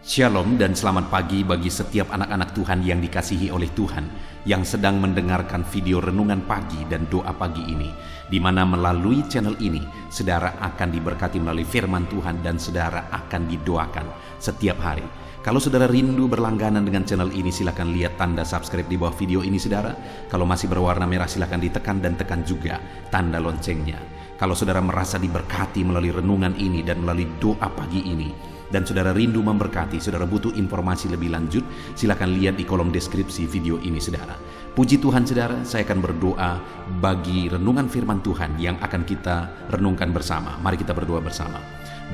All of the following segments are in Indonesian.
Shalom dan selamat pagi bagi setiap anak-anak Tuhan yang dikasihi oleh Tuhan yang sedang mendengarkan video renungan pagi dan doa pagi ini, di mana melalui channel ini saudara akan diberkati melalui firman Tuhan dan saudara akan didoakan setiap hari. Kalau saudara rindu berlangganan dengan channel ini, silakan lihat tanda subscribe di bawah video ini saudara. Kalau masih berwarna merah silakan ditekan dan tekan juga tanda loncengnya. Kalau saudara merasa diberkati melalui renungan ini dan melalui doa pagi ini, dan saudara rindu memberkati, saudara butuh informasi lebih lanjut, silakan lihat di kolom deskripsi video ini saudara. Puji Tuhan saudara, saya akan berdoa bagi renungan firman Tuhan yang akan kita renungkan bersama. Mari kita berdoa bersama.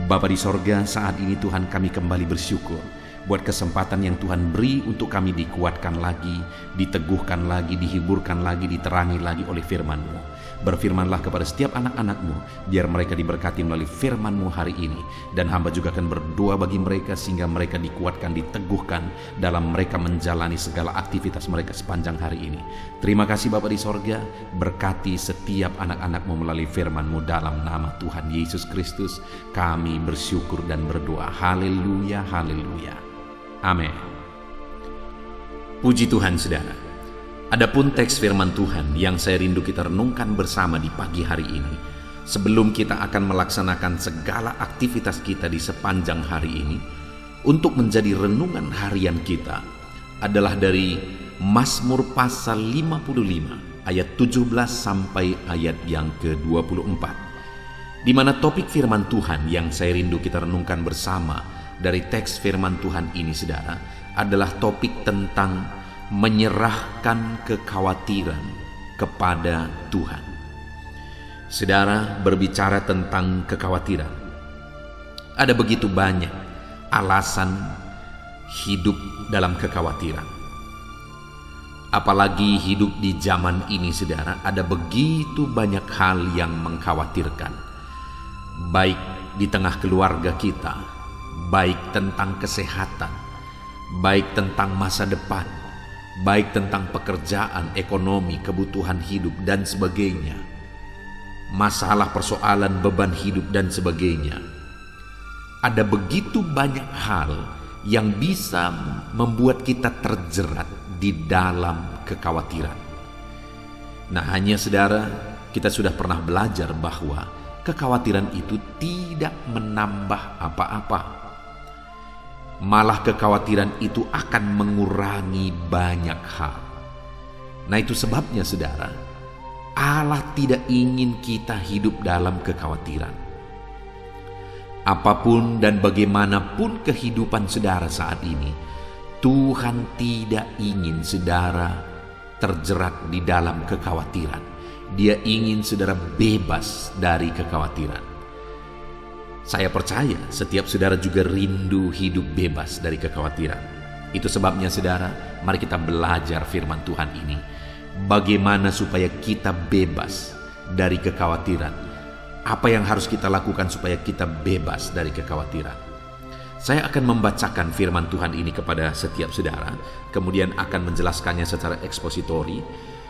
Bapa di sorga, saat ini Tuhan kami kembali bersyukur buat kesempatan yang Tuhan beri untuk kami dikuatkan lagi, diteguhkan lagi, dihiburkan lagi, diterangi lagi oleh firman-Mu. Berfirmanlah kepada setiap anak-anak-Mu, biar mereka diberkati melalui firman-Mu hari ini. Dan hamba juga akan berdoa bagi mereka sehingga mereka dikuatkan, diteguhkan dalam mereka menjalani segala aktivitas mereka sepanjang hari ini. Terima kasih Bapa di sorga, berkati setiap anak-anak-Mu melalui firman-Mu dalam nama Tuhan Yesus Kristus. Kami bersyukur dan berdoa. Haleluya, haleluya. Amin. Puji Tuhan saudara. Adapun teks firman Tuhan yang saya rindu kita renungkan bersama di pagi hari ini, sebelum kita akan melaksanakan segala aktivitas kita di sepanjang hari ini, untuk menjadi renungan harian kita, adalah dari Mazmur pasal 55 ayat 17 sampai ayat yang ke-24, di mana topik firman Tuhan yang saya rindu kita renungkan bersama dari teks firman Tuhan ini saudara, adalah topik tentang menyerahkan kekhawatiran kepada Tuhan. Saudara, berbicara tentang kekhawatiran, ada begitu banyak alasan hidup dalam kekhawatiran. Apalagi hidup di zaman ini saudara, ada begitu banyak hal yang mengkhawatirkan, baik di tengah keluarga kita, baik tentang kesehatan, baik tentang masa depan, baik tentang pekerjaan, ekonomi, kebutuhan hidup, dan sebagainya. Masalah, persoalan, beban hidup, dan sebagainya. Ada begitu banyak hal yang bisa membuat kita terjerat di dalam kekhawatiran. Nah, hanya saudara, kita sudah pernah belajar bahwa kekhawatiran itu tidak menambah apa-apa. Malah kekhawatiran itu akan mengurangi banyak hal. Nah, itu sebabnya saudara, Allah tidak ingin kita hidup dalam kekhawatiran. Apapun dan bagaimanapun kehidupan saudara saat ini, Tuhan tidak ingin saudara terjerat di dalam kekhawatiran. Dia ingin saudara bebas dari kekhawatiran. Saya percaya setiap saudara juga rindu hidup bebas dari kekhawatiran. Itu sebabnya saudara, mari kita belajar firman Tuhan ini. Bagaimana supaya kita bebas dari kekhawatiran. Apa yang harus kita lakukan supaya kita bebas dari kekhawatiran. Saya akan membacakan firman Tuhan ini kepada setiap saudara, kemudian akan menjelaskannya secara ekspositori,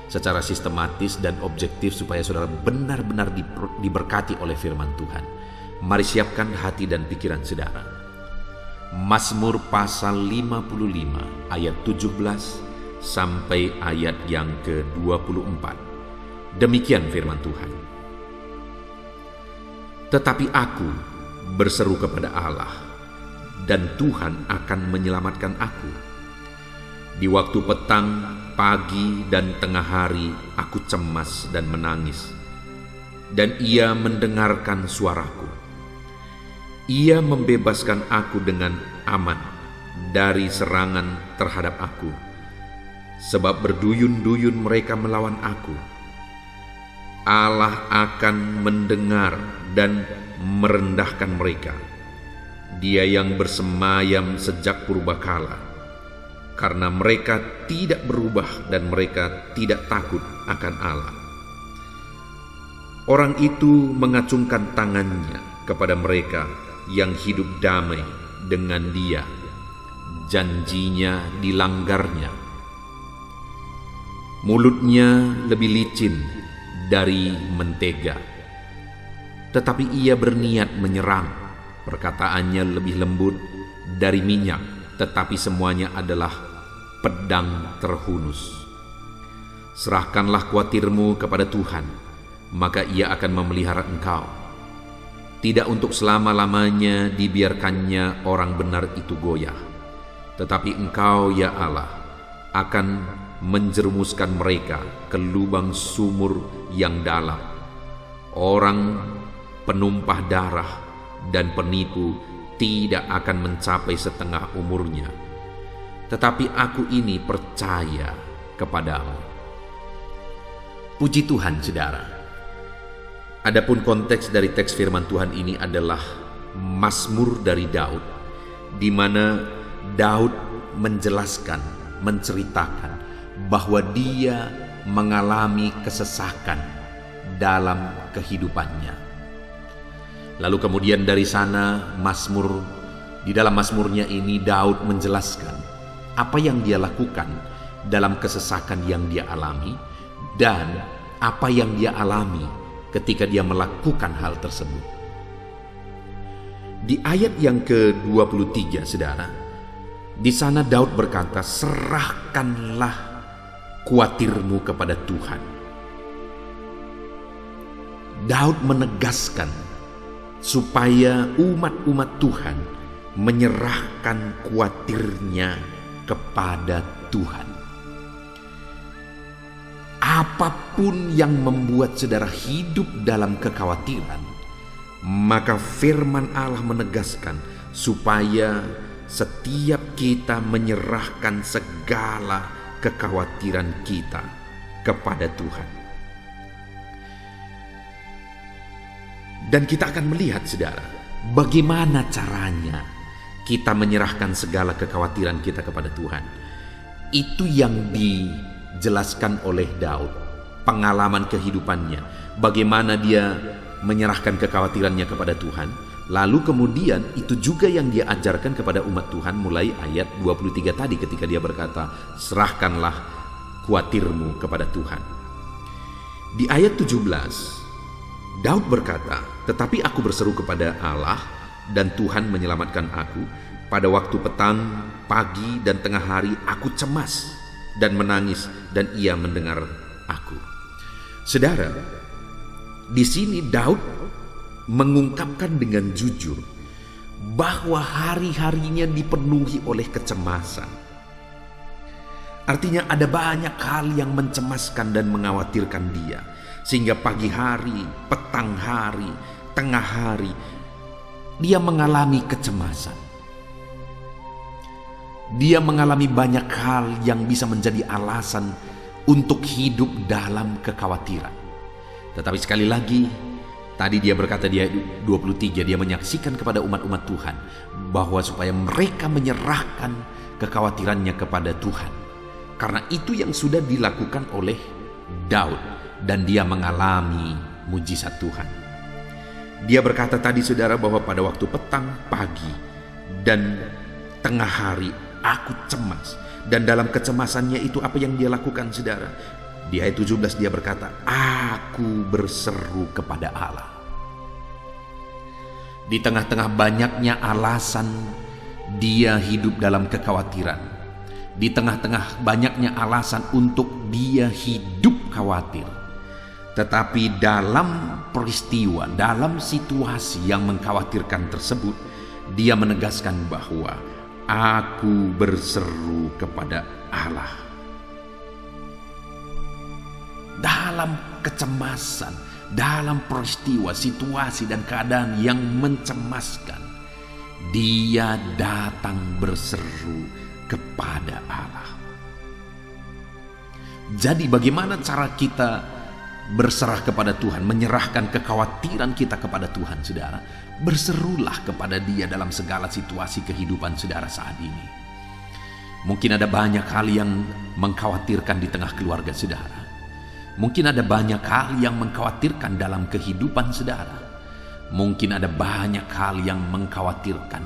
secara sistematis dan objektif supaya saudara benar-benar diberkati oleh firman Tuhan. Mari siapkan hati dan pikiran saudara. Mazmur pasal 55 ayat 17 sampai ayat yang ke-24. Demikian firman Tuhan. Tetapi aku berseru kepada Allah, dan Tuhan akan menyelamatkan aku. Di waktu petang, pagi, dan tengah hari aku cemas dan menangis, dan Ia mendengarkan suaraku. Ia membebaskan aku dengan aman dari serangan terhadap aku, sebab berduyun-duyun mereka melawan aku. Allah akan mendengar dan merendahkan mereka. Dia yang bersemayam sejak purbakala, karena mereka tidak berubah dan mereka tidak takut akan Allah. Orang itu mengacungkan tangannya kepada mereka yang hidup damai dengan Dia. Janjinya dilanggarnya. Mulutnya lebih licin dari mentega, tetapi ia berniat menyerang. Perkataannya lebih lembut dari minyak, tetapi semuanya adalah pedang terhunus. Serahkanlah khawatirmu kepada Tuhan, maka Ia akan memelihara engkau. Tidak untuk selama-lamanya dibiarkannya orang benar itu goyah, tetapi engkau, ya Allah, akan menjerumuskan mereka ke lubang sumur yang dalam. Orang penumpah darah dan penipu tidak akan mencapai setengah umurnya. Tetapi aku ini percaya kepadamu. Puji Tuhan, saudara. Adapun konteks dari teks firman Tuhan ini adalah Mazmur dari Daud, di mana Daud menjelaskan, menceritakan bahwa dia mengalami kesesakan dalam kehidupannya. Lalu kemudian dari sana di dalam Mazmurnya ini Daud menjelaskan apa yang dia lakukan dalam kesesakan yang dia alami dan apa yang dia alami ketika dia melakukan hal tersebut. Di ayat yang ke-23, saudara, di sana Daud berkata, serahkanlah khawatirmu kepada Tuhan. Daud menegaskan supaya umat-umat Tuhan menyerahkan khawatirnya kepada Tuhan. Apapun yang membuat saudara hidup dalam kekhawatiran, maka firman Allah menegaskan supaya setiap kita menyerahkan segala kekhawatiran kita kepada Tuhan. Dan kita akan melihat, saudara, bagaimana caranya kita menyerahkan segala kekhawatiran kita kepada Tuhan. Itu yang dijelaskan oleh Daud, pengalaman kehidupannya, bagaimana dia menyerahkan kekhawatirannya kepada Tuhan. Lalu kemudian itu juga yang dia ajarkan kepada umat Tuhan mulai ayat 23 tadi ketika dia berkata, serahkanlah khawatirmu kepada Tuhan. Di ayat 17, Daud berkata, tetapi aku berseru kepada Allah dan Tuhan menyelamatkan aku. Pada waktu petang, pagi, dan tengah hari aku cemas dan menangis dan Ia mendengar aku. Saudara, di sini Daud mengungkapkan dengan jujur bahwa hari-harinya dipenuhi oleh kecemasan. Artinya ada banyak hal yang mencemaskan dan mengkhawatirkan dia, sehingga pagi hari, petang hari, tengah hari dia mengalami kecemasan. Dia mengalami banyak hal yang bisa menjadi alasan untuk hidup dalam kekhawatiran. Tetapi sekali lagi, tadi dia berkata di ayat 23, dia menyaksikan kepada umat-umat Tuhan bahwa supaya mereka menyerahkan kekhawatirannya kepada Tuhan. Karena itu yang sudah dilakukan oleh Daud dan dia mengalami mujizat Tuhan. Dia berkata tadi, saudara, bahwa pada waktu petang, pagi, dan tengah hari aku cemas. Dan dalam kecemasannya itu apa yang dia lakukan, saudara? Di ayat 17 dia berkata, aku berseru kepada Allah. Di tengah-tengah banyaknya alasan dia hidup dalam kekhawatiran, di tengah-tengah banyaknya alasan untuk dia hidup khawatir, tetapi dalam peristiwa, dalam situasi yang mengkhawatirkan tersebut, dia menegaskan bahwa aku berseru kepada Allah. Dalam kecemasan, dalam peristiwa, situasi, dan keadaan yang mencemaskan, dia datang berseru kepada Allah. Jadi bagaimana cara kita berserah kepada Tuhan, menyerahkan kekhawatiran kita kepada Tuhan, saudara? Berserulah kepada Dia dalam segala situasi kehidupan saudara saat ini. Mungkin ada banyak hal yang mengkhawatirkan di tengah keluarga saudara. Mungkin ada banyak hal yang mengkhawatirkan dalam kehidupan saudara. Mungkin ada banyak hal yang mengkhawatirkan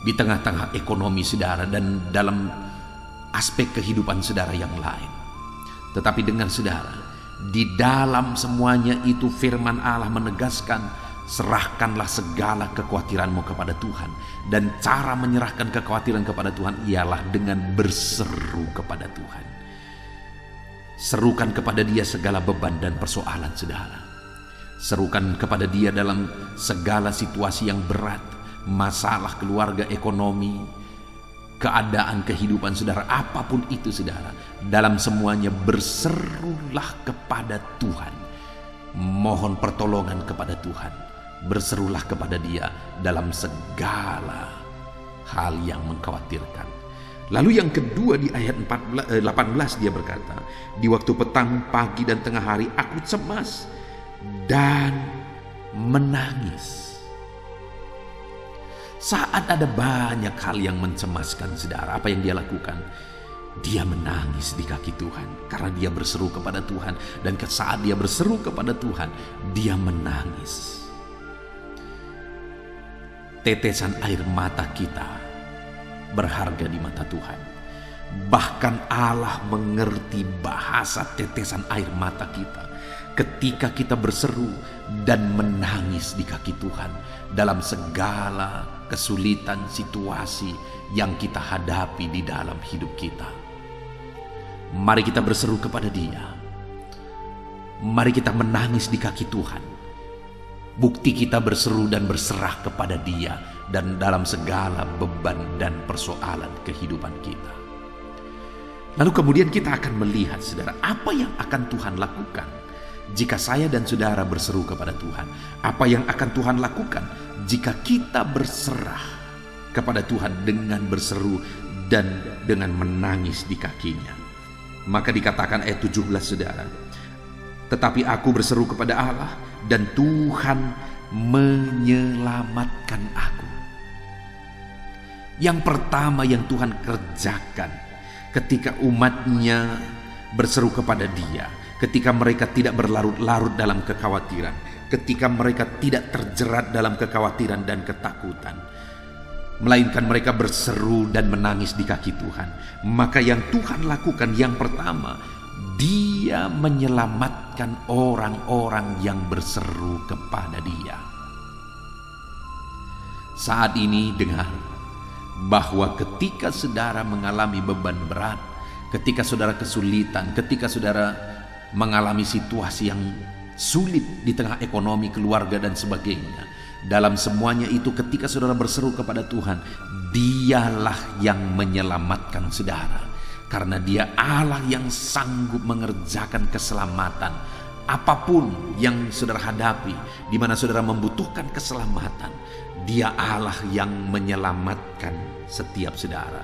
di tengah-tengah ekonomi saudara dan dalam aspek kehidupan saudara yang lain. Tetapi dengar saudara, di dalam semuanya itu firman Allah menegaskan, serahkanlah segala kekhawatiranmu kepada Tuhan. Dan cara menyerahkan kekhawatiran kepada Tuhan ialah dengan berseru kepada Tuhan. Serukan kepada Dia segala beban dan persoalan saudara. Serukan kepada Dia dalam segala situasi yang berat, masalah keluarga, ekonomi, keadaan kehidupan saudara, apapun itu saudara. Dalam semuanya berserulah kepada Tuhan. Mohon pertolongan kepada Tuhan. Berserulah kepada Dia dalam segala hal yang mengkhawatirkan. Lalu yang kedua di ayat 18 dia berkata, di waktu petang, pagi dan tengah hari aku cemas dan menangis. Saat ada banyak hal yang mencemaskan saudara, apa yang dia lakukan? Dia menangis di kaki Tuhan karena dia berseru kepada Tuhan. Dan saat dia berseru kepada Tuhan, dia menangis. Tetesan air mata kita berharga di mata Tuhan. Bahkan Allah mengerti bahasa tetesan air mata kita ketika kita berseru dan menangis di kaki Tuhan dalam segala kesulitan situasi yang kita hadapi di dalam hidup kita. Mari kita berseru kepada Dia. Mari kita menangis di kaki Tuhan. Bukti kita berseru dan berserah kepada Dia dan dalam segala beban dan persoalan kehidupan kita. Lalu kemudian kita akan melihat saudara, apa yang akan Tuhan lakukan jika saya dan saudara berseru kepada Tuhan. Apa yang akan Tuhan lakukan jika kita berserah kepada Tuhan dengan berseru dan dengan menangis di kakinya. Maka dikatakan ayat 17 saudara, tetapi aku berseru kepada Allah dan Tuhan menyelamatkan aku. Yang pertama yang Tuhan kerjakan ketika umatnya berseru kepada Dia, ketika mereka tidak berlarut-larut dalam kekhawatiran, ketika mereka tidak terjerat dalam kekhawatiran dan ketakutan, melainkan mereka berseru dan menangis di kaki Tuhan. Maka yang Tuhan lakukan yang pertama, Dia menyelamatkan orang-orang yang berseru kepada Dia. Saat ini dengar bahwa ketika saudara mengalami beban berat, ketika saudara kesulitan, ketika saudara mengalami situasi yang sulit di tengah ekonomi, keluarga dan sebagainya, dalam semuanya itu ketika saudara berseru kepada Tuhan, Dialah yang menyelamatkan saudara. Karena Dia Allah yang sanggup mengerjakan keselamatan. Apapun yang saudara hadapi, di mana saudara membutuhkan keselamatan, Dia Allah yang menyelamatkan setiap saudara.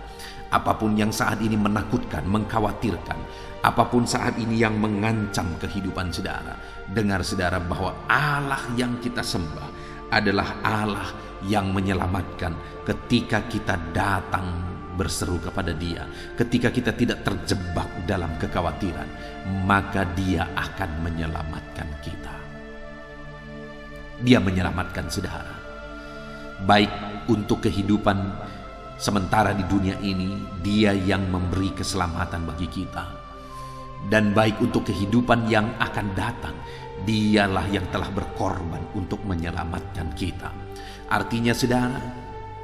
Apapun yang saat ini menakutkan, mengkhawatirkan, apapun saat ini yang mengancam kehidupan saudara, dengar saudara bahwa Allah yang kita sembah adalah Allah yang menyelamatkan ketika kita datang berseru kepada Dia. Ketika kita tidak terjebak dalam kekhawatiran, maka Dia akan menyelamatkan kita. Dia menyelamatkan saudara, baik untuk kehidupan sementara di dunia ini, Dia yang memberi keselamatan bagi kita, dan baik untuk kehidupan yang akan datang, Dialah yang telah berkorban untuk menyelamatkan kita. Artinya saudara,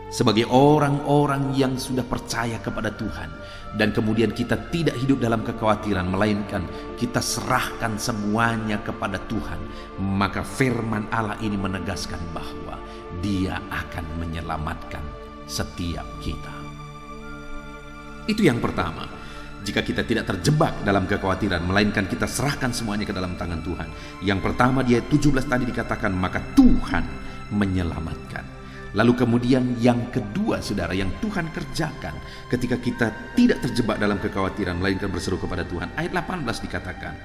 sebagai orang-orang yang sudah percaya kepada Tuhan, dan kemudian kita tidak hidup dalam kekhawatiran, melainkan kita serahkan semuanya kepada Tuhan, maka firman Allah ini menegaskan bahwa Dia akan menyelamatkan setiap kita. Itu yang pertama. Jika kita tidak terjebak dalam kekhawatiran, melainkan kita serahkan semuanya ke dalam tangan Tuhan. Yang pertama di ayat 17 tadi dikatakan, maka Tuhan menyelamatkan. Lalu kemudian yang kedua saudara yang Tuhan kerjakan ketika kita tidak terjebak dalam kekhawatiran, melainkan berseru kepada Tuhan. Ayat 18 dikatakan,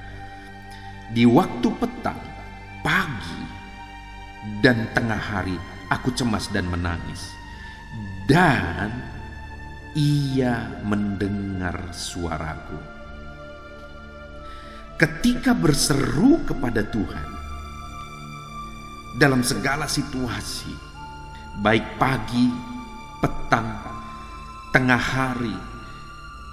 di waktu petang, pagi dan tengah hari aku cemas dan menangis, dan Ia mendengar suaraku. Ketika berseru kepada Tuhan dalam segala situasi, baik pagi, petang, tengah hari,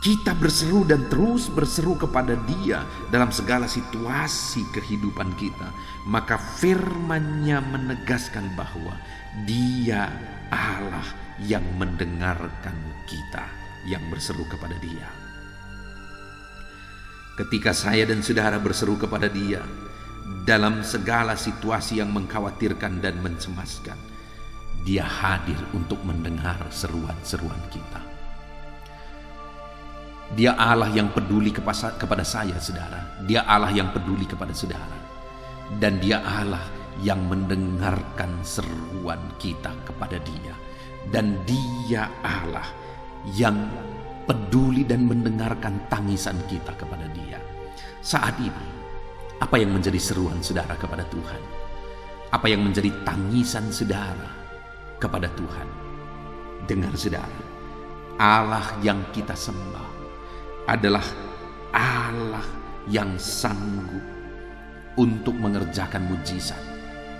Kita berseru dan terus berseru kepada Dia dalam segala situasi kehidupan kita, maka firman-Nya menegaskan bahwa Dia Allah yang mendengarkan kita yang berseru kepada Dia. Ketika saya dan saudara berseru kepada Dia dalam segala situasi yang mengkhawatirkan dan mencemaskan, Dia hadir untuk mendengar seruan-seruan kita. Dia Allah yang peduli kepada saya, saudara. Dia Allah yang peduli kepada saudara. Dan Dia Allah yang mendengarkan seruan kita kepada Dia. Dan Dia Allah yang peduli dan mendengarkan tangisan kita kepada Dia. Saat ini, apa yang menjadi seruan saudara kepada Tuhan? Apa yang menjadi tangisan saudara kepada Tuhan? Dengar saudara, Allah yang kita sembah adalah Allah yang sanggup untuk mengerjakan mujizat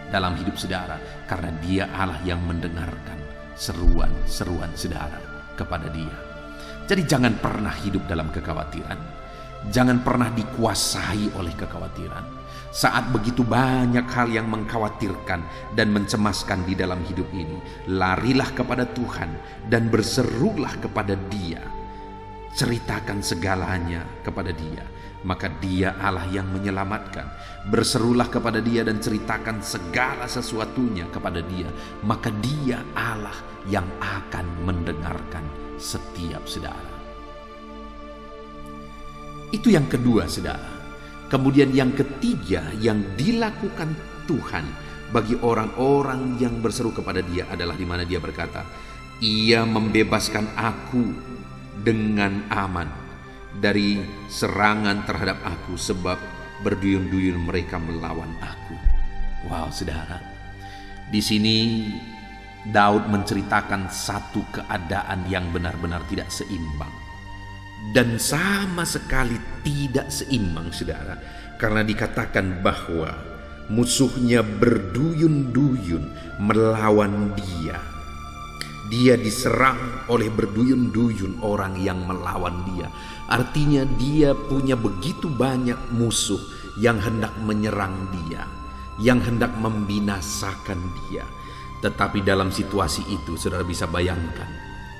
dalam hidup saudara, karena Dia Allah yang mendengarkan seruan-seruan saudara kepada Dia. Jadi jangan pernah hidup dalam kekhawatiran, jangan pernah dikuasai oleh kekhawatiran. Saat begitu banyak hal yang mengkhawatirkan dan mencemaskan di dalam hidup ini, larilah kepada Tuhan dan berserulah kepada Dia. Ceritakan segalanya kepada Dia, maka Dia Allah yang menyelamatkan. Berserulah kepada Dia dan ceritakan segala sesuatunya kepada Dia, maka Dia Allah yang akan mendengarkan setiap saudara. Itu yang kedua, saudara. Kemudian yang ketiga yang dilakukan Tuhan bagi orang-orang yang berseru kepada Dia adalah di mana Dia berkata, Ia membebaskan aku dengan aman dari serangan terhadap aku, sebab berduyun-duyun mereka melawan aku. Wow, saudara. Di sini Daud menceritakan satu keadaan yang benar-benar tidak seimbang. Dan sama sekali tidak seimbang, saudara. Karena dikatakan bahwa musuhnya berduyun-duyun melawan dia. Dia diserang oleh berduyun-duyun orang yang melawan dia. Artinya dia punya begitu banyak musuh yang hendak menyerang dia, yang hendak membinasakan dia. Tetapi dalam situasi itu, saudara bisa bayangkan,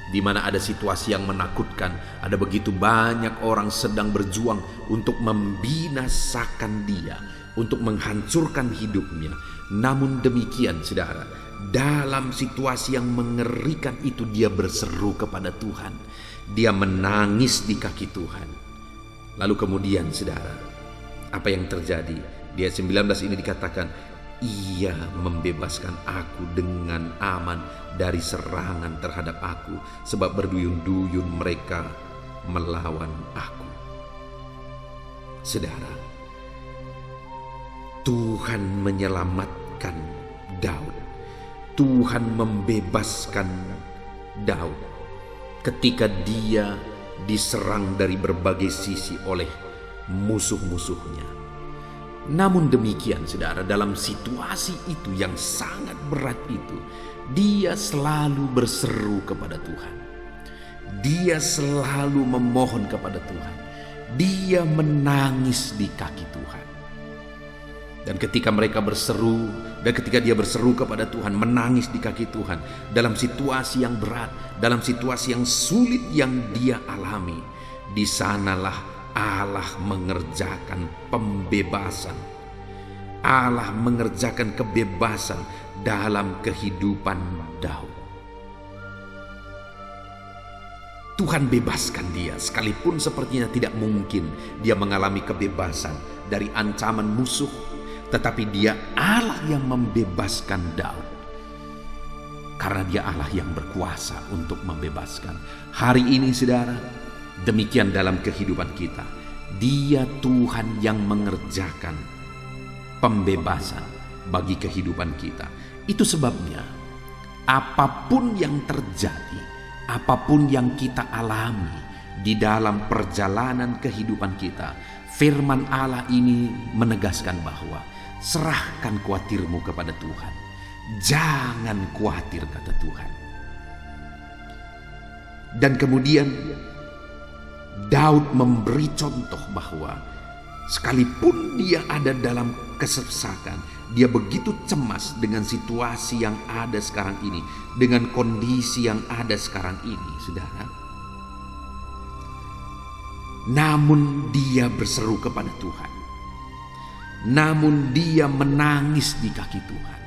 di mana ada situasi yang menakutkan, ada begitu banyak orang sedang berjuang untuk membinasakan dia, untuk menghancurkan hidupnya. Namun demikian, saudara, dalam situasi yang mengerikan itu dia berseru kepada Tuhan. Dia menangis di kaki Tuhan. Lalu kemudian, saudara, apa yang terjadi? Di ayat 19 ini dikatakan, Ia membebaskan aku dengan aman dari serangan terhadap aku, sebab berduyun-duyun mereka melawan aku. Saudara, Tuhan menyelamatkan Daud. Tuhan membebaskan Daud ketika dia diserang dari berbagai sisi oleh musuh-musuhnya. Namun demikian, saudara, dalam situasi itu yang sangat berat itu, dia selalu berseru kepada Tuhan. Dia selalu memohon kepada Tuhan. Dia menangis di kaki Tuhan. Dan ketika mereka berseru, dan ketika dia berseru kepada Tuhan, menangis di kaki Tuhan, dalam situasi yang berat, dalam situasi yang sulit yang dia alami, di sanalah Allah mengerjakan pembebasan. Allah mengerjakan kebebasan dalam kehidupan Daud. Tuhan bebaskan dia, sekalipun sepertinya tidak mungkin dia mengalami kebebasan dari ancaman musuh. Tetapi dia Allah yang membebaskan Daud. Karena dia Allah yang berkuasa untuk membebaskan. Hari ini, saudara, demikian dalam kehidupan kita. Dia Tuhan yang mengerjakan pembebasan bagi kehidupan kita. Itu sebabnya apapun yang terjadi, apapun yang kita alami di dalam perjalanan kehidupan kita, firman Allah ini menegaskan bahwa serahkan khawatirmu kepada Tuhan. Jangan khawatir, kata Tuhan. Dan kemudian Daud memberi contoh bahwa sekalipun dia ada dalam kesesakan, dia begitu cemas dengan situasi yang ada sekarang ini, dengan kondisi yang ada sekarang ini, saudara. Namun dia berseru kepada Tuhan. Namun dia menangis di kaki Tuhan.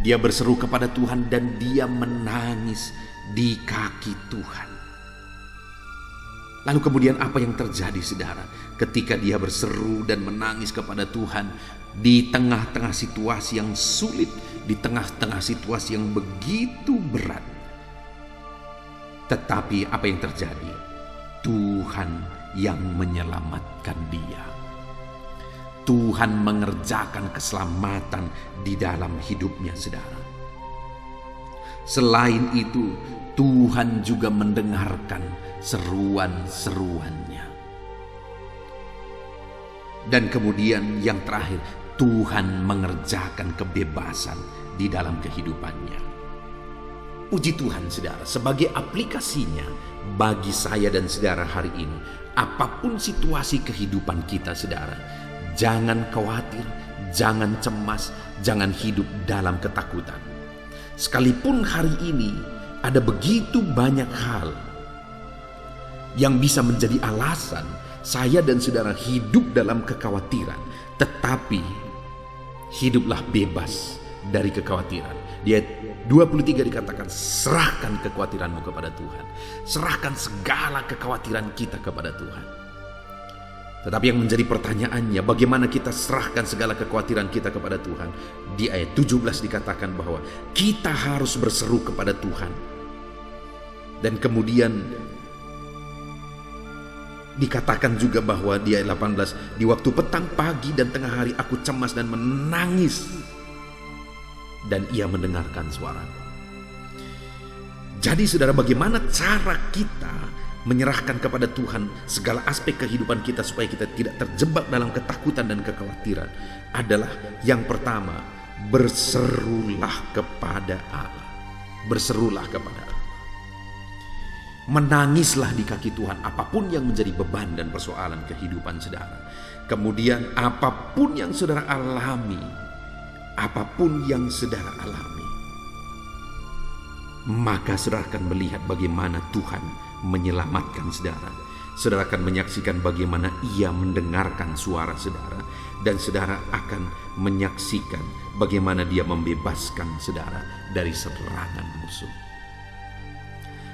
Dia berseru kepada Tuhan dan dia menangis di kaki Tuhan. Lalu kemudian apa yang terjadi, saudara? Ketika dia berseru dan menangis kepada Tuhan di tengah-tengah situasi yang sulit, di tengah-tengah situasi yang begitu berat. Tetapi apa yang terjadi? Tuhan yang menyelamatkan dia. Tuhan mengerjakan keselamatan di dalam hidupnya, saudara. Selain itu, Tuhan juga mendengarkan seruan-seruannya. Dan kemudian yang terakhir, Tuhan mengerjakan kebebasan di dalam kehidupannya. Puji Tuhan, saudara, sebagai aplikasinya bagi saya dan saudara hari ini, apapun situasi kehidupan kita, saudara, jangan khawatir, jangan cemas, jangan hidup dalam ketakutan. Sekalipun hari ini ada begitu banyak hal yang bisa menjadi alasan saya dan saudara hidup dalam kekhawatiran, tetapi hiduplah bebas dari kekhawatiran. Di ayat 23 dikatakan, serahkan kekhawatiranmu kepada Tuhan. Serahkan segala kekhawatiran kita kepada Tuhan. Tetapi yang menjadi pertanyaannya, bagaimana kita serahkan segala kekhawatiran kita kepada Tuhan? Di ayat 17 dikatakan bahwa kita harus berseru kepada Tuhan. Dan kemudian dikatakan juga bahwa di ayat 18, di waktu petang, pagi, dan tengah hari aku cemas dan menangis, dan ia mendengarkan suaraku. Jadi saudara, bagaimana cara kita menyerahkan kepada Tuhan segala aspek kehidupan kita supaya kita tidak terjebak dalam ketakutan dan kekhawatiran? Adalah yang pertama, berserulah kepada Allah. Berserulah kepada Allah. Menangislah di kaki Tuhan apapun yang menjadi beban dan persoalan kehidupan saudara. Kemudian apapun yang saudara alami, apapun yang saudara alami, maka saudara akan melihat bagaimana Tuhan menyelamatkan saudara. Saudara akan menyaksikan bagaimana ia mendengarkan suara saudara, dan saudara akan menyaksikan bagaimana dia membebaskan saudara dari serangan musuh.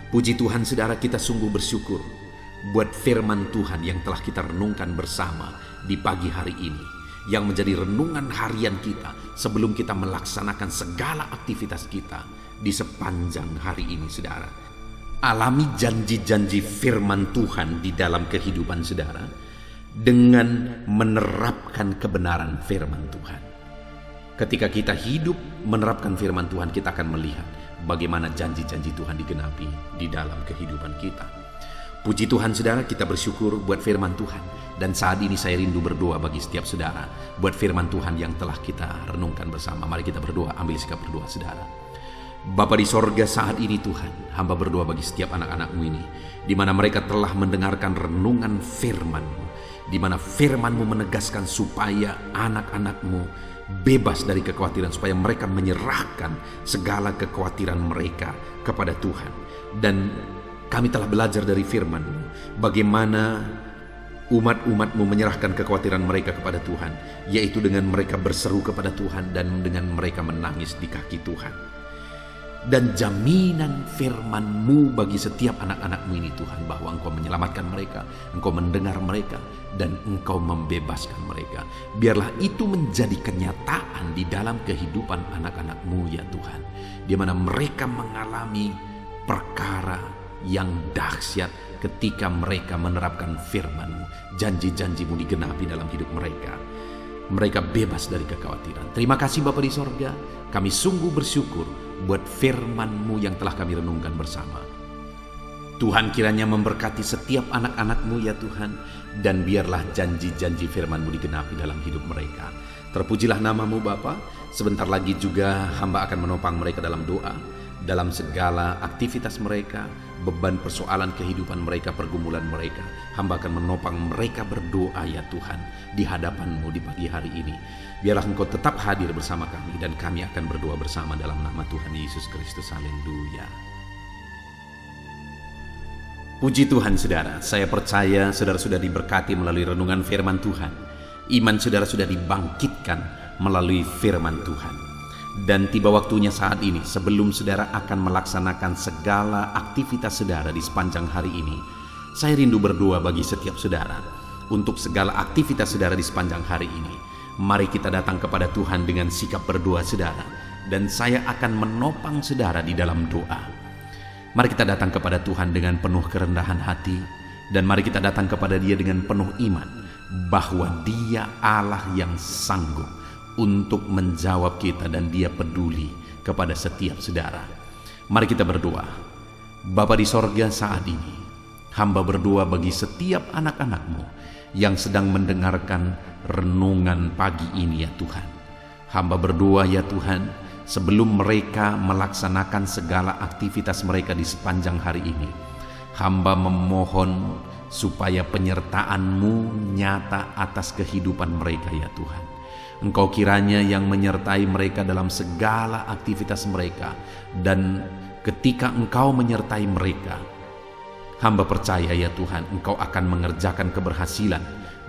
Puji Tuhan, saudara, kita sungguh bersyukur buat firman Tuhan yang telah kita renungkan bersama di pagi hari ini, yang menjadi renungan harian kita sebelum kita melaksanakan segala aktivitas kita di sepanjang hari ini, saudara. Alami janji-janji firman Tuhan di dalam kehidupan saudara dengan menerapkan kebenaran firman Tuhan. Ketika kita hidup menerapkan firman Tuhan, kita akan melihat bagaimana janji-janji Tuhan digenapi di dalam kehidupan kita. Puji Tuhan, saudara, kita bersyukur buat firman Tuhan. Dan saat ini saya rindu berdoa bagi setiap saudara buat firman Tuhan yang telah kita renungkan bersama. Mari kita berdoa, ambil sikap berdoa, saudara. Bapa di sorga, saat ini Tuhan, hamba berdoa bagi setiap anak-anak-Mu ini, di mana mereka telah mendengarkan renungan firman-Mu, di mana firman-Mu menegaskan supaya anak-anak-Mu bebas dari kekhawatiran, supaya mereka menyerahkan segala kekhawatiran mereka kepada Tuhan. Dan kami telah belajar dari firman-Mu bagaimana umat-umat-Mu menyerahkan kekhawatiran mereka kepada Tuhan, yaitu dengan mereka berseru kepada Tuhan dan dengan mereka menangis di kaki Tuhan. Dan jaminan firman-Mu bagi setiap anak-anak-Mu ini, Tuhan, bahwa Engkau menyelamatkan mereka, Engkau mendengar mereka, dan Engkau membebaskan mereka. Biarlah itu menjadi kenyataan di dalam kehidupan anak-anak-Mu, ya Tuhan, di mana mereka mengalami perkara yang dahsyat ketika mereka menerapkan firman-Mu. Janji-janji-Mu digenapi dalam hidup mereka. Mereka bebas dari kekhawatiran. Terima kasih Bapa di sorga, kami sungguh bersyukur buat firman-Mu yang telah kami renungkan bersama. Tuhan kiranya memberkati setiap anak-anak-Mu, ya Tuhan, dan biarlah janji-janji firman-Mu digenapi dalam hidup mereka. Terpujilah nama-Mu Bapa. Sebentar lagi juga hamba akan menopang mereka dalam doa, dalam segala aktivitas mereka, beban persoalan kehidupan mereka, pergumulan mereka. Hamba akan menopang mereka berdoa ya Tuhan di hadapan-Mu di pagi hari ini. Biarlah Engkau tetap hadir bersama kami dan kami akan berdoa bersama dalam nama Tuhan Yesus Kristus. Haleluya. Puji Tuhan saudara, saya percaya saudara sudah diberkati melalui renungan firman Tuhan. Iman saudara sudah dibangkitkan melalui firman Tuhan. Dan tiba waktunya saat ini, sebelum saudara akan melaksanakan segala aktivitas saudara di sepanjang hari ini, saya rindu berdoa bagi setiap saudara untuk segala aktivitas saudara di sepanjang hari ini. Mari kita datang kepada Tuhan dengan sikap berdoa saudara, dan saya akan menopang saudara di dalam doa. Mari kita datang kepada Tuhan dengan penuh kerendahan hati, dan mari kita datang kepada Dia dengan penuh iman bahwa Dia Allah yang sanggup untuk menjawab kita dan Dia peduli kepada setiap saudara. Mari kita berdoa. Bapa di sorga, saat ini hamba berdoa bagi setiap anak-anak-Mu yang sedang mendengarkan renungan pagi ini ya Tuhan. Hamba berdoa ya Tuhan, sebelum mereka melaksanakan segala aktivitas mereka di sepanjang hari ini, hamba memohon supaya penyertaan-Mu nyata atas kehidupan mereka ya Tuhan. Engkau kiranya yang menyertai mereka dalam segala aktivitas mereka, dan ketika Engkau menyertai mereka, hamba percaya ya Tuhan, Engkau akan mengerjakan keberhasilan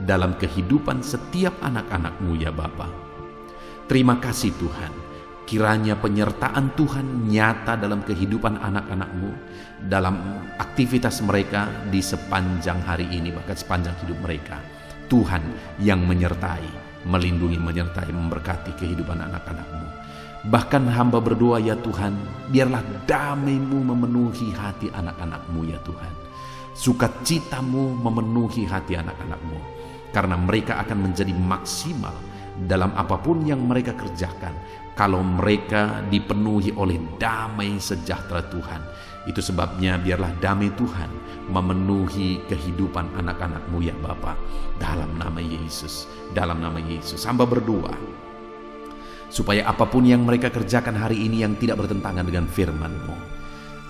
dalam kehidupan setiap anak-anak-Mu ya Bapa. Terima kasih Tuhan, kiranya penyertaan Tuhan nyata dalam kehidupan anak-anak-Mu, dalam aktivitas mereka di sepanjang hari ini, bahkan sepanjang hidup mereka. Tuhan yang menyertai, melindungi, menyertai, memberkati kehidupan anak-anak-Mu. Bahkan hamba berdoa ya Tuhan, biarlah damai-Mu memenuhi hati anak-anak-Mu ya Tuhan. Sukacita-Mu memenuhi hati anak-anak-Mu, karena mereka akan menjadi maksimal dalam apapun yang mereka kerjakan kalau mereka dipenuhi oleh damai sejahtera Tuhan. Itu sebabnya biarlah damai Tuhan memenuhi kehidupan anak-anak-Mu ya Bapa. Dalam nama Yesus, dalam nama Yesus, hamba berdoa supaya apapun yang mereka kerjakan hari ini yang tidak bertentangan dengan firman-Mu,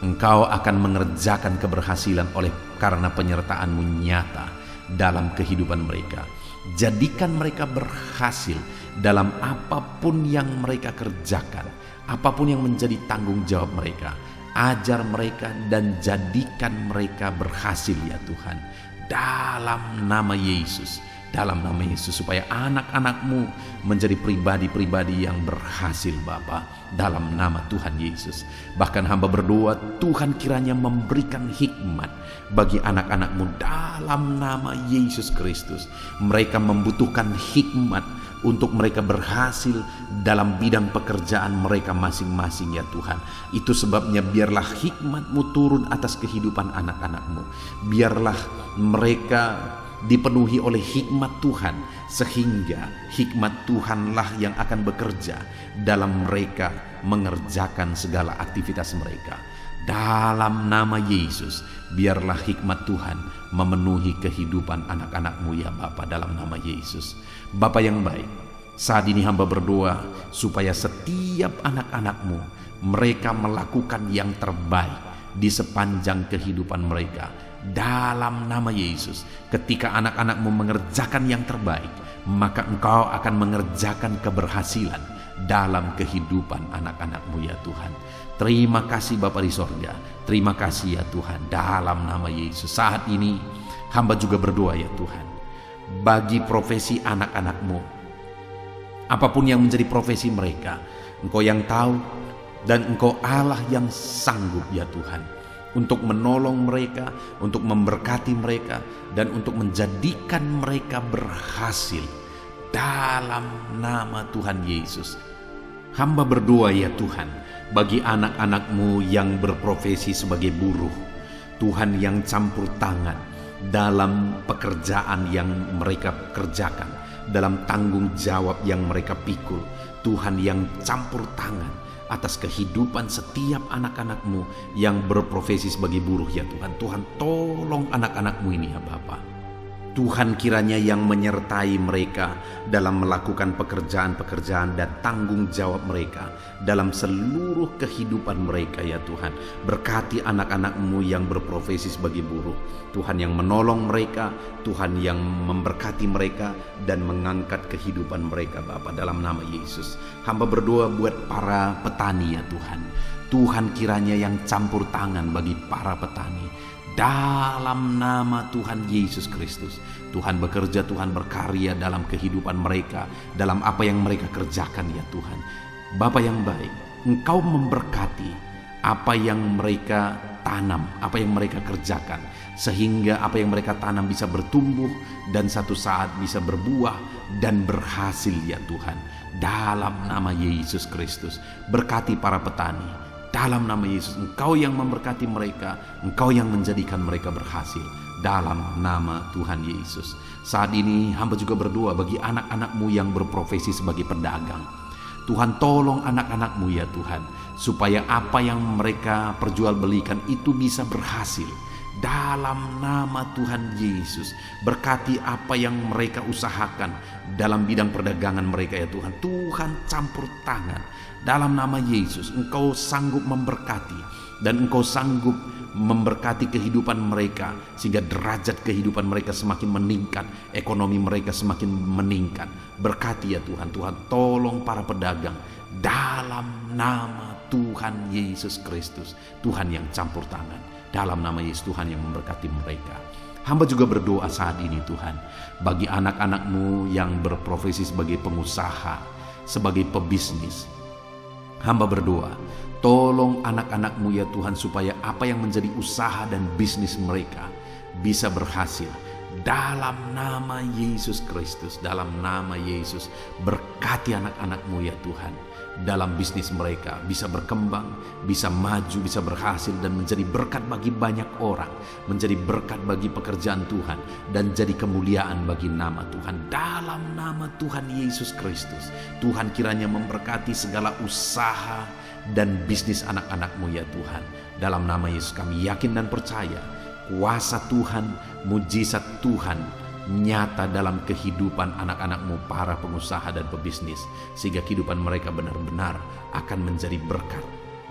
Engkau akan mengerjakan keberhasilan oleh karena penyertaan-Mu nyata dalam kehidupan mereka. Jadikan mereka berhasil dalam apapun yang mereka kerjakan, apapun yang menjadi tanggung jawab mereka. Ajar mereka dan jadikan mereka berhasil ya Tuhan, dalam nama Yesus, dalam nama Yesus, supaya anak-anak-Mu menjadi pribadi-pribadi yang berhasil Bapa, dalam nama Tuhan Yesus. Bahkan hamba berdoa Tuhan kiranya memberikan hikmat bagi anak-anak-Mu dalam nama Yesus Kristus. Mereka membutuhkan hikmat untuk mereka berhasil dalam bidang pekerjaan mereka masing-masing ya Tuhan. Itu sebabnya biarlah hikmat-Mu turun atas kehidupan anak-anak-Mu. Biarlah mereka dipenuhi oleh hikmat Tuhan, sehingga hikmat Tuhanlah yang akan bekerja dalam mereka mengerjakan segala aktivitas mereka. Dalam nama Yesus, biarlah hikmat Tuhan memenuhi kehidupan anak-anak-Mu ya Bapa, dalam nama Yesus. Bapa yang baik, saat ini hamba berdoa supaya setiap anak-anak-Mu mereka melakukan yang terbaik di sepanjang kehidupan mereka. Dalam nama Yesus, ketika anak-anak-Mu mengerjakan yang terbaik, maka Engkau akan mengerjakan keberhasilan dalam kehidupan anak-anak-Mu ya Tuhan. Terima kasih Bapa di sorga, terima kasih ya Tuhan, dalam nama Yesus. Saat ini hamba juga berdoa ya Tuhan, bagi profesi anak-anak-Mu, apapun yang menjadi profesi mereka, Engkau yang tahu, dan Engkau Allah yang sanggup ya Tuhan, untuk menolong mereka, untuk memberkati mereka, dan untuk menjadikan mereka berhasil dalam nama Tuhan Yesus. Hamba berdoa ya Tuhan, bagi anak-anak-Mu yang berprofesi sebagai buruh, Tuhan yang campur tangan dalam pekerjaan yang mereka kerjakan, dalam tanggung jawab yang mereka pikul, Tuhan yang campur tangan atas kehidupan setiap anak-anak-Mu yang berprofesi sebagai buruh ya Tuhan. Tuhan tolong anak-anak-Mu ini ya Bapa. Tuhan kiranya yang menyertai mereka dalam melakukan pekerjaan-pekerjaan dan tanggung jawab mereka dalam seluruh kehidupan mereka ya Tuhan. Berkati anak-anak-Mu yang berprofesi sebagai buruh, Tuhan yang menolong mereka, Tuhan yang memberkati mereka dan mengangkat kehidupan mereka Bapa, dalam nama Yesus. Hamba berdoa buat para petani ya Tuhan. Tuhan kiranya yang campur tangan bagi para petani, dalam nama Tuhan Yesus Kristus. Tuhan bekerja, Tuhan berkarya dalam kehidupan mereka, dalam apa yang mereka kerjakan ya Tuhan. Bapa yang baik, Engkau memberkati apa yang mereka tanam, apa yang mereka kerjakan, sehingga apa yang mereka tanam bisa bertumbuh dan satu saat bisa berbuah dan berhasil ya Tuhan. Dalam nama Yesus Kristus, berkati para petani. Dalam nama Yesus, Engkau yang memberkati mereka, Engkau yang menjadikan mereka berhasil. Dalam nama Tuhan Yesus. Saat ini hamba juga berdoa bagi anak-anak-Mu yang berprofesi sebagai pedagang. Tuhan tolong anak-anak-Mu ya Tuhan, supaya apa yang mereka perjualbelikan itu bisa berhasil. Dalam nama Tuhan Yesus, berkati apa yang mereka usahakan dalam bidang perdagangan mereka ya Tuhan. Tuhan campur tangan. Dalam nama Yesus, Engkau sanggup memberkati dan Engkau sanggup memberkati kehidupan mereka, sehingga derajat kehidupan mereka semakin meningkat, ekonomi mereka semakin meningkat. Berkati ya Tuhan. Tuhan tolong para pedagang dalam nama Tuhan Yesus Kristus. Tuhan yang campur tangan. Dalam nama Yesus, Tuhan yang memberkati mereka. Hamba juga berdoa saat ini Tuhan, bagi anak-anak-Mu yang berprofesi sebagai pengusaha, sebagai pebisnis. Hamba berdoa, tolong anak-anak-Mu ya Tuhan, supaya apa yang menjadi usaha dan bisnis mereka bisa berhasil. Dalam nama Yesus Kristus, dalam nama Yesus, berkati anak-anak-Mu ya Tuhan, dalam bisnis mereka bisa berkembang, bisa maju, bisa berhasil dan menjadi berkat bagi banyak orang, menjadi berkat bagi pekerjaan Tuhan dan jadi kemuliaan bagi nama Tuhan. Dalam nama Tuhan Yesus Kristus, Tuhan kiranya memberkati segala usaha dan bisnis anak-anak-Mu ya Tuhan. Dalam nama Yesus kami yakin dan percaya kuasa Tuhan, mujizat Tuhan nyata dalam kehidupan anak-anak-Mu para pengusaha dan pebisnis, sehingga kehidupan mereka benar-benar akan menjadi berkat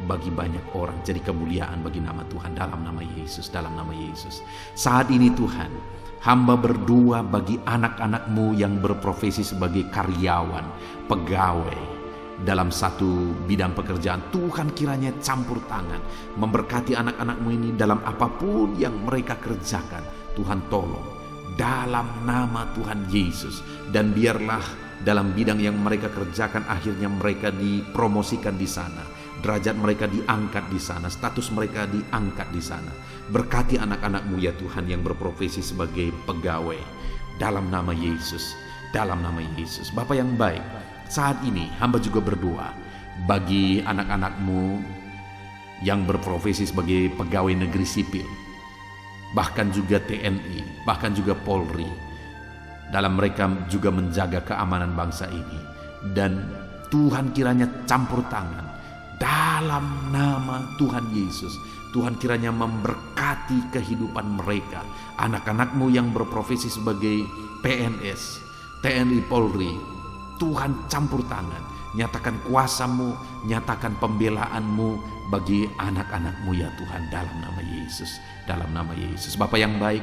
bagi banyak orang, jadi kemuliaan bagi nama Tuhan. Dalam nama Yesus, dalam nama Yesus. Saat ini Tuhan, hamba berdoa bagi anak-anak-Mu yang berprofesi sebagai karyawan, pegawai dalam satu bidang pekerjaan. Tuhan kiranya campur tangan, memberkati anak-anak-Mu ini dalam apapun yang mereka kerjakan. Tuhan tolong dalam nama Tuhan Yesus, dan biarlah dalam bidang yang mereka kerjakan akhirnya mereka dipromosikan di sana, derajat mereka diangkat di sana, status mereka diangkat di sana. Berkati anak-anak-Mu ya Tuhan yang berprofesi sebagai pegawai, dalam nama Yesus, dalam nama Yesus. Bapa yang baik, saat ini hamba juga berdoa bagi anak-anak-Mu yang berprofesi sebagai pegawai negeri sipil, bahkan juga TNI, bahkan juga Polri. Dalam mereka juga menjaga keamanan bangsa ini. Dan Tuhan kiranya campur tangan dalam nama Tuhan Yesus. Tuhan kiranya memberkati kehidupan mereka. Anak-anak-Mu yang berprofesi sebagai PNS, TNI, Polri, Tuhan campur tangan. Nyatakan kuasa-Mu, nyatakan pembelaan-Mu bagi anak-anak-Mu ya Tuhan, dalam nama Yesus, dalam nama Yesus. Bapa yang baik,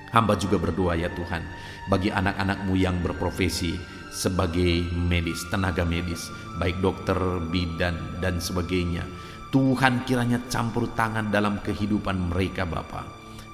hamba juga berdoa ya Tuhan bagi anak-anak-Mu yang berprofesi sebagai medis, tenaga medis, baik dokter, bidan dan sebagainya. Tuhan kiranya campur tangan dalam kehidupan mereka Bapa.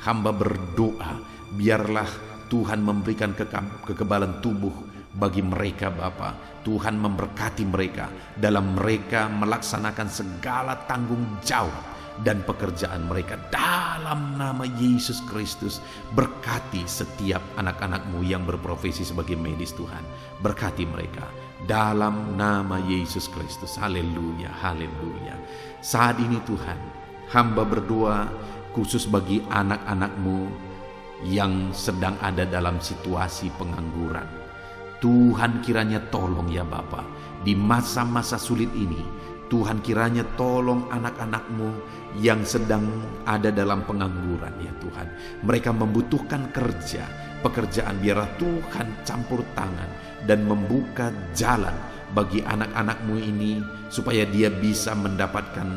Hamba berdoa biarlah Tuhan memberikan kekebalan tubuh bagi mereka Bapa. Tuhan memberkati mereka dalam mereka melaksanakan segala tanggung jawab dan pekerjaan mereka. Dalam nama Yesus Kristus, berkati setiap anak-anak-Mu yang berprofesi sebagai medis Tuhan. Berkati mereka dalam nama Yesus Kristus. Haleluya, haleluya. Saat ini Tuhan, hamba berdoa khusus bagi anak-anak-Mu yang sedang ada dalam situasi pengangguran. Tuhan kiranya tolong ya Bapa, di masa-masa sulit ini Tuhan kiranya tolong anak-anak-Mu yang sedang ada dalam pengangguran ya Tuhan. Mereka membutuhkan kerja, pekerjaan. Biarlah Tuhan campur tangan dan membuka jalan bagi anak-anak-Mu ini supaya dia bisa mendapatkan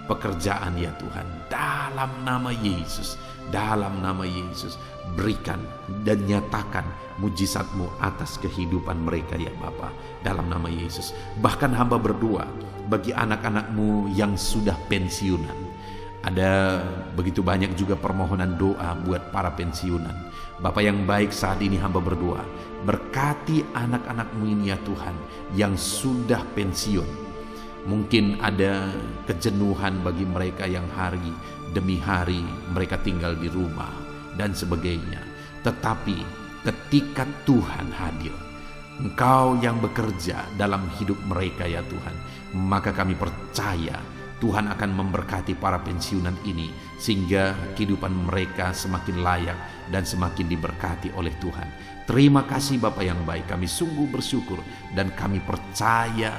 pekerjaan ya Tuhan. Dalam nama Yesus, dalam nama Yesus, berikan dan nyatakan mujizat-Mu atas kehidupan mereka ya Bapa, dalam nama Yesus. Bahkan hamba berdoa bagi anak-anak-Mu yang sudah pensiunan. Ada begitu banyak juga permohonan doa buat para pensiunan. Bapa yang baik, saat ini hamba berdoa, berkati anak-anak-Mu ini ya Tuhan yang sudah pensiun. Mungkin ada kejenuhan bagi mereka yang hari demi hari mereka tinggal di rumah dan sebagainya. Tetapi ketika Tuhan hadir, Engkau yang bekerja dalam hidup mereka ya Tuhan, maka kami percaya Tuhan akan memberkati para pensiunan ini sehingga kehidupan mereka semakin layak dan semakin diberkati oleh Tuhan. Terima kasih Bapa yang baik, kami sungguh bersyukur dan kami percaya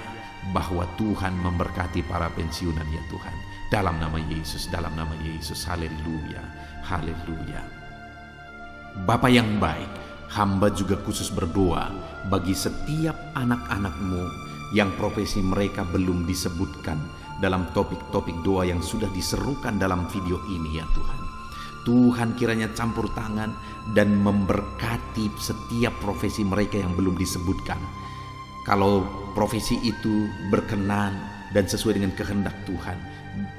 bahwa Tuhan memberkati para pensiunan ya Tuhan. Dalam nama Yesus, dalam nama Yesus. Haleluya, haleluya. Bapa yang baik, hamba juga khusus berdoa bagi setiap anak-anak-Mu yang profesi mereka belum disebutkan dalam topik-topik doa yang sudah diserukan dalam video ini ya Tuhan. Tuhan kiranya campur tangan dan memberkati setiap profesi mereka yang belum disebutkan. Kalau profesi itu berkenan dan sesuai dengan kehendak Tuhan,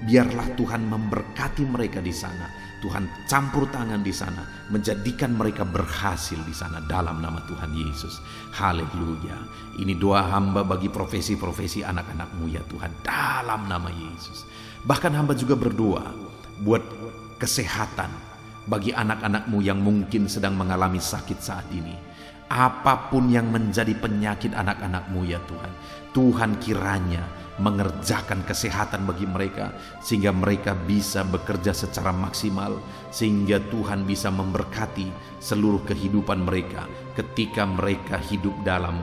biarlah Tuhan memberkati mereka di sana. Tuhan campur tangan di sana, menjadikan mereka berhasil di sana dalam nama Tuhan Yesus. Haleluya. Ini doa hamba bagi profesi-profesi anak-anak-Mu ya Tuhan, dalam nama Yesus. Bahkan hamba juga berdoa buat kesehatan bagi anak-anak-Mu yang mungkin sedang mengalami sakit saat ini. Apapun yang menjadi penyakit anak-anak-Mu ya Tuhan, Tuhan kiranya mengerjakan kesehatan bagi mereka sehingga mereka bisa bekerja secara maksimal, sehingga Tuhan bisa memberkati seluruh kehidupan mereka ketika mereka hidup dalam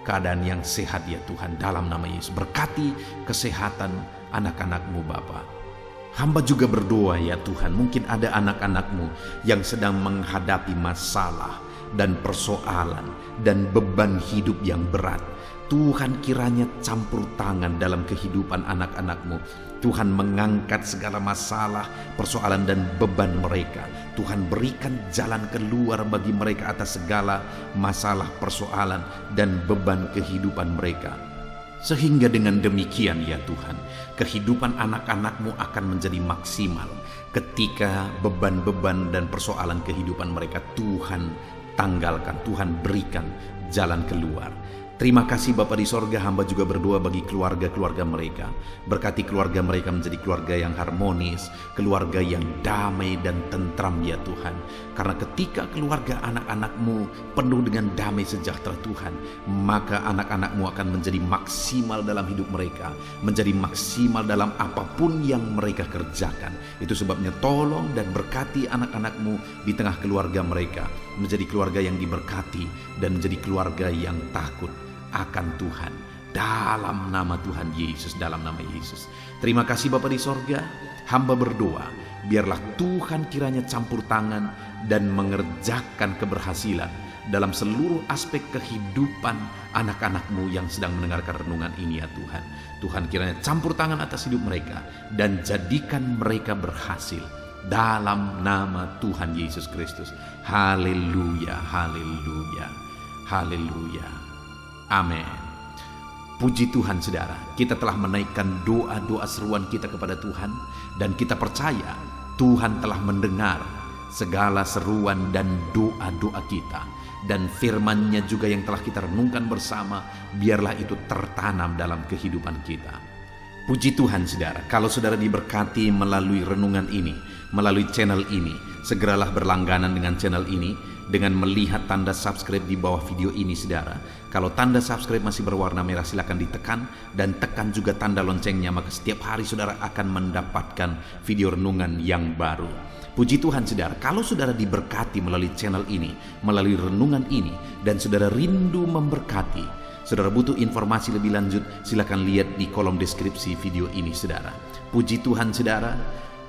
keadaan yang sehat ya Tuhan, dalam nama Yesus. Berkati kesehatan anak-anak-Mu Bapa. Hamba juga berdoa ya Tuhan, mungkin ada anak-anak-Mu yang sedang menghadapi masalah dan persoalan dan beban hidup yang berat. Tuhan kiranya campur tangan dalam kehidupan anak-anak-Mu. Tuhan mengangkat segala masalah, persoalan dan beban mereka. Tuhan berikan jalan keluar bagi mereka atas segala masalah, persoalan dan beban kehidupan mereka. Sehingga dengan demikian ya Tuhan, kehidupan anak-anak-Mu akan menjadi maksimal ketika beban-beban dan persoalan kehidupan mereka Tuhan tanggalkan, Tuhan berikan jalan keluar. Terima kasih Bapa di sorga, hamba juga berdoa bagi keluarga-keluarga mereka. Berkati keluarga mereka menjadi keluarga yang harmonis, keluarga yang damai dan tentram ya Tuhan. Karena ketika keluarga anak-anak-Mu penuh dengan damai sejahtera Tuhan, maka anak-anak-Mu akan menjadi maksimal dalam hidup mereka, menjadi maksimal dalam apapun yang mereka kerjakan. Itu sebabnya tolong dan berkati anak-anak-Mu di tengah keluarga mereka, menjadi keluarga yang diberkati dan menjadi keluarga yang takut akan Tuhan, dalam nama Tuhan Yesus, dalam nama Yesus. Terima kasih Bapa di sorga, hamba berdoa biarlah Tuhan kiranya campur tangan dan mengerjakan keberhasilan dalam seluruh aspek kehidupan anak-anak-Mu yang sedang mendengarkan renungan ini ya Tuhan. Tuhan kiranya campur tangan atas hidup mereka dan jadikan mereka berhasil dalam nama Tuhan Yesus Kristus. Haleluya, haleluya, haleluya. Amin. Puji Tuhan saudara, kita telah menaikkan doa-doa seruan kita kepada Tuhan, dan kita percaya Tuhan telah mendengar segala seruan dan doa-doa kita, dan firman-Nya juga yang telah kita renungkan bersama, biarlah itu tertanam dalam kehidupan kita. Puji Tuhan saudara, kalau saudara diberkati melalui renungan ini, melalui channel ini, segeralah berlangganan dengan channel ini dengan melihat tanda subscribe di bawah video ini saudara. Kalau tanda subscribe masih berwarna merah, silakan ditekan dan tekan juga tanda loncengnya, maka setiap hari saudara akan mendapatkan video renungan yang baru. Puji Tuhan saudara, kalau saudara diberkati melalui channel ini, melalui renungan ini, dan saudara rindu memberkati Saudara butuh informasi lebih lanjut, silakan lihat di kolom deskripsi video ini, saudara. Puji Tuhan, saudara,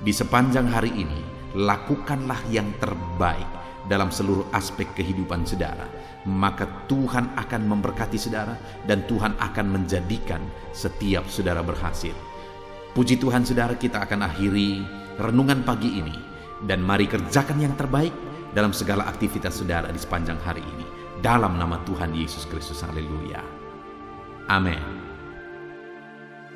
di sepanjang hari ini, lakukanlah yang terbaik dalam seluruh aspek kehidupan saudara. Maka Tuhan akan memberkati saudara dan Tuhan akan menjadikan setiap saudara berhasil. Puji Tuhan, saudara, kita akan akhiri renungan pagi ini. Dan mari kerjakan yang terbaik dalam segala aktivitas saudara di sepanjang hari ini. Dalam nama Tuhan Yesus Kristus, haleluya. Amin.